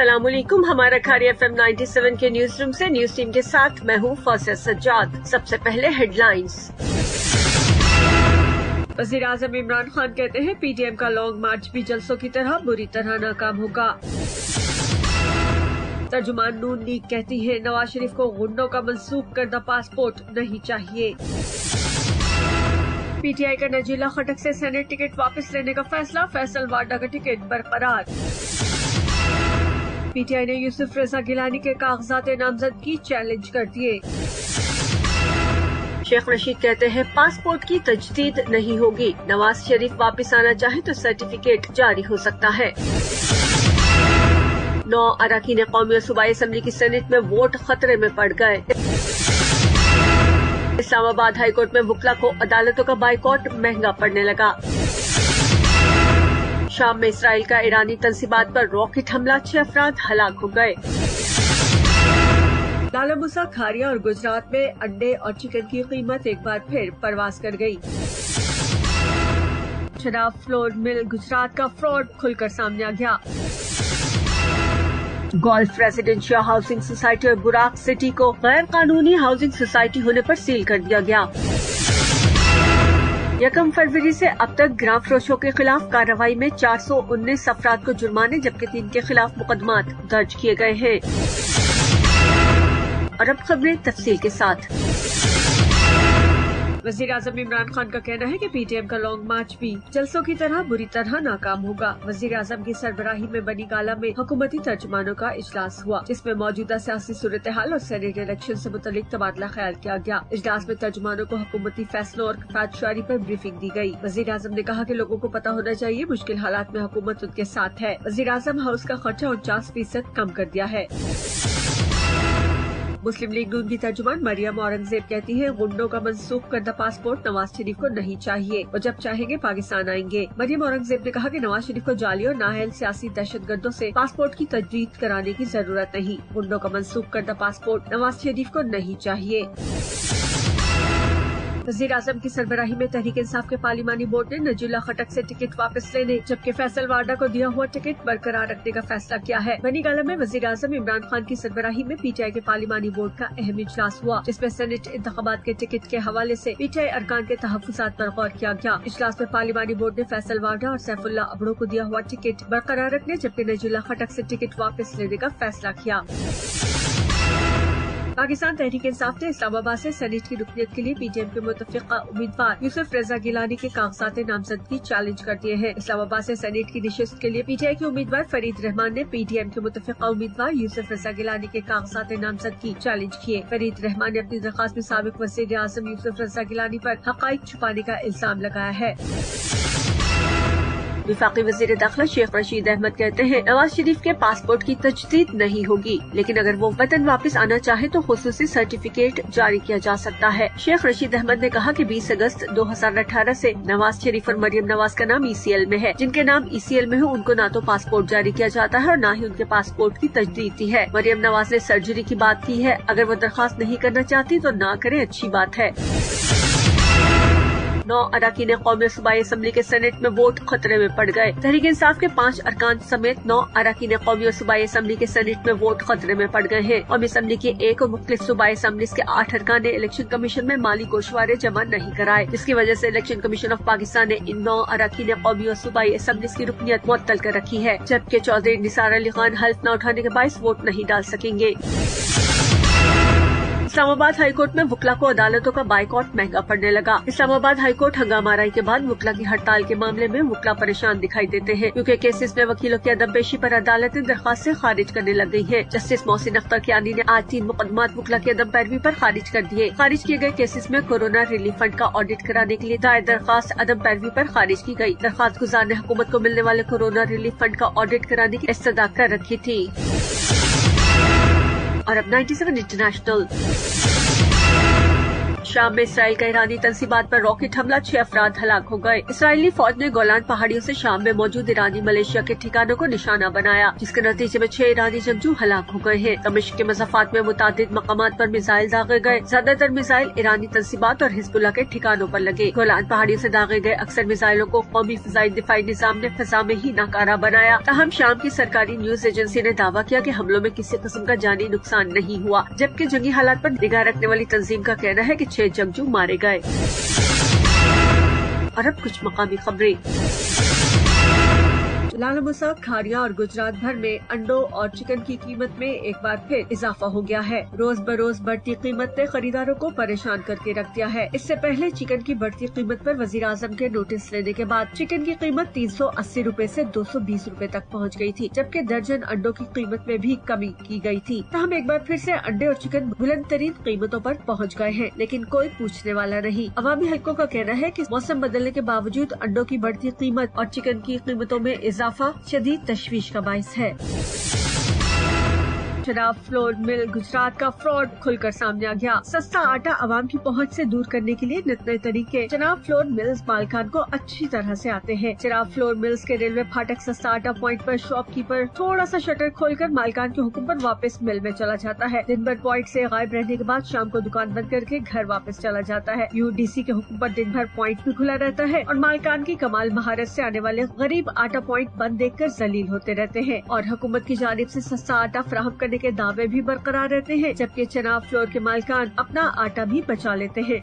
अस्सलाम वालेकुम। हमारा खारी FM 97 के न्यूज रूम से न्यूज टीम के साथ मैं हूँ फौसिया सज्जाद। सबसे पहले हेडलाइंस। वज़ीर आज़म इमरान खान कहते हैं PTM का लॉन्ग मार्च भी जलसों की तरह बुरी तरह नाकाम होगा। तर्जुमान नून लीग कहती है नवाज शरीफ को गुंडों का मंसूख करदा पासपोर्ट नहीं चाहिए। PTI का नजीला खटक से सेनेट टिकट वापस लेने का फैसला, फैसल वाडा का टिकट बरकरार। PTI ने यूसुफ रजा गिलानी के कागजात नामजदगी चैलेंज कर दिए। शेख रशीद कहते हैं पासपोर्ट की तजदीद नहीं होगी, नवाज शरीफ वापस आना चाहे तो सर्टिफिकेट जारी हो सकता है। 9 अरकान कौमी और सूबाई असम्बली की सेनेट में वोट खतरे में पड़ गए। इस्लामाबाद हाई कोर्ट में वकला को अदालतों का बाइकॉट महंगा पड़ने लगा। शाम में इसराइल का ईरानी तंसीबात पर रॉकेट हमला, 6 अफराद हलाक हो गए। लाला मूसा खारिया और गुजरात में अंडे और चिकन की कीमत एक बार फिर परवास कर गई। शराब फ्लोर मिल गुजरात का फ्रॉड खुलकर सामने आ गया। गोल्फ रेजिडेंशियल हाउसिंग सोसाइटी और बुराक सिटी को गैर कानूनी हाउसिंग सोसाइटी होने पर सील कर दिया गया। 1 फरवरी से अब तक ग्राम फरोशों के खिलाफ कार्रवाई में 419 अफराद को जुर्माने जबकि 3 के खिलाफ मुकदमात दर्ज किए गए हैं। और अब खबरें तफसील के साथ। वज़ीर आज़म इमरान खान का कहना है कि PTM का लॉन्ग मार्च भी जलसों की तरह बुरी तरह नाकाम होगा। वज़ीर आज़म की सरबराही में बनी गाला में हुकूमती तर्जुमानों का इजलास हुआ, जिसमें मौजूदा सियासी सूरत हाल और सेनेट इलेक्शन से मुतल्लिक तबादला ख्याल किया गया। इजलास में तर्जुमानों को हुकूमती फैसलों और किफायतशारी पर ब्रीफिंग दी गई। वज़ीर आज़म ने कहा कि लोगों को पता होना चाहिए मुश्किल हालात में हुकूमत उनके साथ है। वज़ीर आज़म हाउस का खर्चा 49% कम कर दिया है। मुस्लिम लीग नून की तर्जुमान मरियम औरंगजेब कहती है गुंडों का मंसूख करदा पासपोर्ट नवाज शरीफ को नहीं चाहिए, वो जब चाहेंगे पाकिस्तान आएंगे। मरियम औरंगजेब ने कहा कि नवाज शरीफ को जाली और नाअहल सियासी दहशतगर्दों से पासपोर्ट की तजदीद कराने की जरूरत नहीं। गुंडों का मंसूख करदा पासपोर्ट नवाज शरीफ को नहीं चाहिए। वज़ीर आज़म की सरबराही में तहरीक इंसाफ के पार्लिमानी बोर्ड ने नजीला खटक से टिकट वापस लेने जबकि फैसल वाडा को दिया हुआ टिकट बरकरार रखने का फैसला किया है। बनी गाला में वज़ीर आज़म इमरान खान की सरबराही में PTI के पार्लिमानी बोर्ड का अहम इजलास हुआ, जिसमें सेनेट इंतखाबात के टिकट के हवाले से PTI अरकान के तहफ़्फ़ुज़ात पर गौर किया गया। इजलास में पार्लिमानी बोर्ड ने फैसल वाडा और सैफुल्ला अबड़ो को दिया हुआ टिकट बरकरार रखने जबकि नजीला खटक से टिकट वापस लेने का फैसला किया। पाकिस्तान तहरीक इंसाफ ने इस्लामाबाद से सेनेट की रुकनीत के लिए PTM के मुतफ़िक़ा उम्मीदवार यूसुफ रजा गिलानी के कागजात नामजदगी चैलेंज कर दिए हैं। इस्लामाबाद से सेनेट की नशिस्त के लिए PTI के उम्मीदवार फरीद रहमान ने PTM के मुतफ़िक़ा उम्मीदवार यूसुफ रजा गिलानी के कागजात नामजदगी चैलेंज किए। फरीद रहमान ने अपनी दरख्वास्त में साबिक़ वज़ीर आज़म यूसुफ रजा गिलानी पर हक़ाइक़ छुपाने का इल्जाम लगाया है। वफाकी वज़ीर दाखिला शेख रशीद अहमद कहते हैं नवाज शरीफ के पासपोर्ट की तजदीद नहीं होगी, लेकिन अगर वो वतन वापस आना चाहे तो खुसूसी सर्टिफिकेट जारी किया जा सकता है। शेख रशीद अहमद ने कहा कि 20 अगस्त 2018 से नवाज शरीफ और मरियम नवाज का नाम ECL में है। जिनके नाम ECL में हो उनको न तो पासपोर्ट जारी किया जाता है और न ही उनके पासपोर्ट की तजदीद की है। मरियम नवाज ने सर्जरी की बात की है, अगर वो दरख्वास्त नहीं करना चाहती तो ना करे, अच्छी बात है। 9 अरकान कौमी और सूबाई असम्बली के सेनेट में वोट खतरे में पड़ गए। तहरीक इंसाफ के 5 अरकान समेत 9 अरकान कौमी और सूबाई असम्बली के सेनेट में वोट खतरे में पड़ गए हैं। कौमी असम्बली की 1 और मुख्तलिफ सूबाई असम्बली के 8 अरकान ने इलेक्शन कमीशन में माली गोशवारे जमा नहीं कराए, जिसकी वजह से इलेक्शन कमीशन ऑफ पाकिस्तान ने इन 9 अरकान कौमी और सूबाई असम्बली की रुकनियत मुअत्तल कर रखी है, जबकि चौधरी निसार अली खान हल्फ न उठाने के बायस वोट नहीं डाल सकेंगे। इस्लामाबाद हाई कोर्ट में वकला को अदालतों का बाइकॉट महंगा पड़ने लगा। इस्लामाबाद हाई कोर्ट हंगामाराई के बाद वकला की हड़ताल के मामले में वकला परेशान दिखाई देते हैं, क्योंकि केसेस में वकीलों की अदम पेशी पर अदालतें दरख्वास्तें खारिज करने लग गई हैं। जस्टिस मोहसिन अख्तर कियानी ने आज 3 मुकदमात वकला की अदम पैरवी पर खारिज कर दिए। खारिज किए गए केसेस में कोरोना रिलीफ फंड का ऑडिट कराने के लिए दायर दरख्वास्त अदम पैरवी पर खारिज की गई। दरख्वास्त गुजार ने हुकूमत को मिलने वाले कोरोना रिलीफ फंड का ऑडिट कराने की इस्तदा कर रखी थी। और अब 97 इंटरनेशनल। शाम में इसराइल का ईरानी तंसीबात पर रॉकेट हमला, 6 अफराद हलाक हो गए। इसराइली फौज ने गोलान पहाड़ियों से शाम में मौजूद ईरानी मलेशिया के ठिकानों को निशाना बनाया, जिसके नतीजे में 6 ईरानी जंगजू हलाक हो गए हैं। दमिश्क के मज़ाफ़ात में मुतादिद मकामात पर मिसाइल दागे गए। ज्यादातर मिसाइल ईरानी तंसीबात और हिज़्बुल्लाह के ठिकानों पर लगे। गोलान पहाड़ियों से दागे गए अक्सर मिसाइलों को कौमी फ़िज़ाई दिफाई निज़ाम ने फ़िज़ा में ही नाकारा बनाया। ताहम शाम की सरकारी न्यूज एजेंसी ने दावा किया कि हमलों में किसी किस्म का जानी नुकसान नहीं हुआ, जबकि जंगी हालात पर निगाह रखने वाली तंजीम का कहना है कि 6 जंगजू मारे गए। और अब कुछ मकामी खबरें। लाला मुसा, खारिया और गुजरात भर में अंडों और चिकन की कीमत में एक बार फिर इजाफा हो गया है। रोज बरोज बढ़ती कीमत ने खरीदारों को परेशान करके रख दिया है। इससे पहले चिकन की बढ़ती कीमत पर वजीर आजम के नोटिस लेने के बाद चिकन की कीमत 380 रुपए से 220 रुपए तक पहुंच गई थी, जबकि दर्जन अंडों की कीमत में भी कमी की गई थी। ताहम एक बार फिर से अंडे और चिकन बुलंद तरीन कीमतों पर पहुंच गए हैं, लेकिन कोई पूछने वाला नहीं। अवामी हलकों का कहना है कि मौसम बदलने के बावजूद अंडों की बढ़ती कीमत और चिकन की कीमतों में इजाफा शदीद तशवीश का बाइस है। चनाब फ्लोर मिल गुजरात का फ्रॉड खुलकर सामने आ गया। सस्ता आटा आवाम की पहुंच से दूर करने के लिए नित नए तरीके। चनाब फ्लोर मिल्स मालकान को अच्छी तरह से आते हैं। चनाब फ्लोर मिल्स के रेलवे फाटक सस्ता आटा पॉइंट पर शॉपकीपर थोड़ा सा शटर खोलकर मालकान के हुक्म पर वापस मिल में चला जाता है। दिन भर पॉइंट से गायब रहने के बाद शाम को दुकान बंद करके घर वापस चला जाता है। यूडीसी के हुक्म पर दिन भर पॉइंट भी खुला रहता है और मालकान की कमाल महारत से आने वाले गरीब आटा पॉइंट बंद देखकर जलील होते रहते हैं और हुकूमत की जानिब से सस्ता आटा फराहम करने के दावे भी बरकरार रहते हैं, जबकि चनाब फ्लोर के मालकान अपना आटा भी बचा लेते हैं।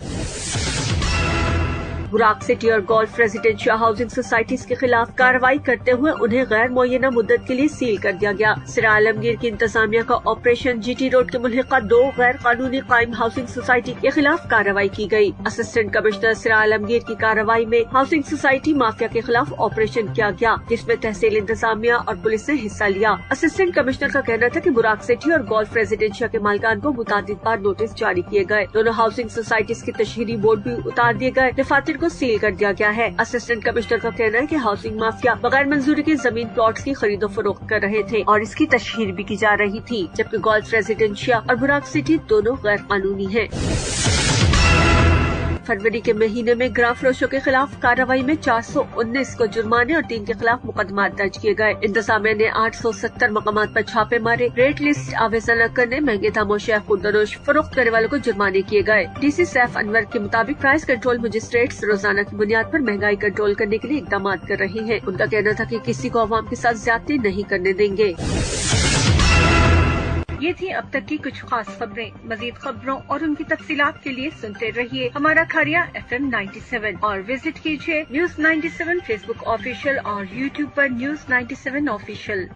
बुराक सिटी और गोल्फ रेजिडेंशियल हाउसिंग सोसाइटीज के खिलाफ कार्रवाई करते हुए उन्हें गैर मुअय्यना मुद्दत के लिए सील कर दिया गया। सिरा आलमगीर की इंतजामिया का ऑपरेशन जीटी रोड के मुल्हिका 2 गैर कानूनी कायम हाउसिंग सोसाइटी के खिलाफ कार्रवाई की गई। असिस्टेंट कमिश्नर सिरा आलमगीर की कार्रवाई में हाउसिंग सोसाइटी माफिया के खिलाफ ऑपरेशन किया गया, जिसमें तहसील इंतजामिया और पुलिस ने हिस्सा लिया। असिस्टेंट कमिश्नर का कहना था कि बुराक सिटी और गोल्फ रेजिडेंशियल के मालिकान को मुतादिद बार नोटिस जारी किए गए। दोनों हाउसिंग सोसाइटीज के तशहीरी बोर्ड भी उतार दिए गए, दफातर को सील कर दिया गया है। असिस्टेंट कमिश्नर का कहना है कि हाउसिंग माफिया बगैर मंजूरी के जमीन प्लॉट्स की खरीदो फरोख्त कर रहे थे और इसकी तशहीर भी की जा रही थी, जबकि गोल्फ रेजिडेंशियल और बुराक सिटी दोनों गैर कानूनी हैं। फरवरी के महीने में ग्राम फरोशों के खिलाफ कार्रवाई में 419 को जुर्माने और 3 के खिलाफ मुकदमा दर्ज किए गए। इंतजामिया ने 870 मकामात पर छापे मारे। रेट लिस्ट आवेजा न करने, महंगे दामों शेयर खुदनोश फरोख्त करने वालों को जुर्माने किए गए। डीसी सैफ अनवर के मुताबिक प्राइस कंट्रोल मजिस्ट्रेट्स रोजाना की बुनियाद पर महंगाई कंट्रोल करने के लिए इकदाम कर रहे हैं। उनका कहना था कि किसी को अवाम के साथ ज्यादती नहीं करने देंगे। ये थी अब तक की कुछ खास खबरें। मजीद खबरों और उनकी तफसीलात के लिए सुनते रहिए हमारा खारिया FM 97 और विजिट कीजिए News 97 फेसबुक ऑफिशियल और YouTube पर News 97 ऑफिशियल।